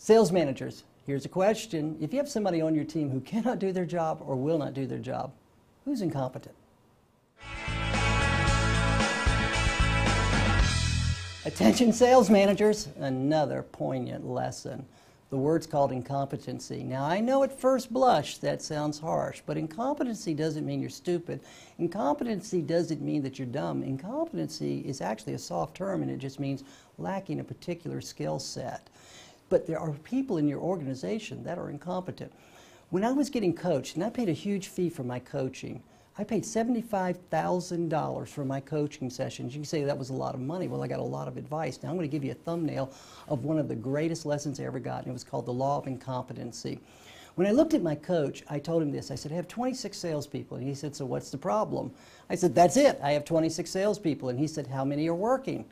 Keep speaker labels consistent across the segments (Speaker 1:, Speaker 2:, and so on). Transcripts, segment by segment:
Speaker 1: Sales managers, here's a question. If you have somebody on your team who cannot do their job or will not do their job, who's incompetent? Attention sales managers, another poignant lesson. The word's called incompetency. Now, I know at first blush that sounds harsh, but incompetency doesn't mean you're stupid. Incompetency doesn't mean that you're dumb. Incompetency is actually a soft term, and it just means lacking a particular skill set. But there are people in your organization that are incompetent. When I was getting coached, and I paid a huge fee for my coaching, I paid $75,000 for my coaching sessions. You can say that was a lot of money. Well, I got a lot of advice. Now I'm going to give you a thumbnail of one of the greatest lessons I ever got, and it was called the law of incompetency. When I looked at my coach, I told him this. I said, I have 26 salespeople. And he said, so what's the problem? I said, that's it. I have 26 salespeople. And he said, how many are working?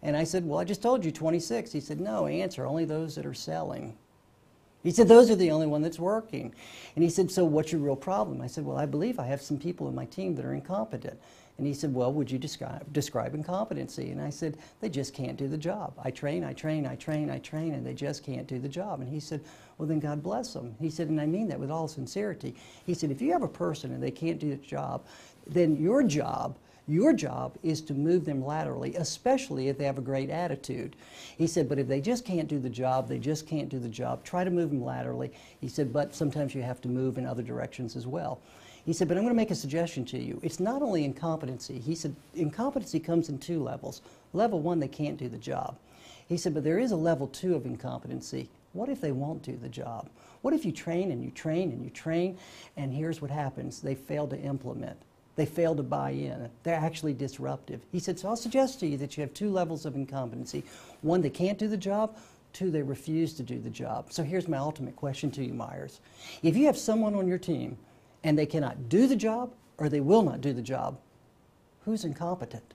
Speaker 1: And I said, well, I just told you 26. He said, no, answer, only those that are selling. He said, those are the only one that's working. And he said, so what's your real problem? I said, well, I believe I have some people in my team that are incompetent. And he said, well, would you describe incompetency? And I said, they just can't do the job. I train, and they just can't do the job. And he said, well, then God bless them. He said, and I mean that with all sincerity. He said, if you have a person and they can't do the job, then your job is to move them laterally, especially if they have a great attitude. He said, but if they just can't do the job, they just can't do the job. Try to move them laterally. He said, but sometimes you have to move in other directions as well. He said, but I'm going to make a suggestion to you. It's not only incompetency. He said, incompetency comes in two levels. Level one, they can't do the job. He said, but there is a level two of incompetency. What if they won't do the job? What if you train and you train and you train, and here's what happens. They fail to implement. They fail to buy in. They're actually disruptive. He said, so I'll suggest to you that you have two levels of incompetency. One, they can't do the job. Two, they refuse to do the job. So here's my ultimate question to you, Myers. If you have someone on your team and they cannot do the job or they will not do the job, who's incompetent?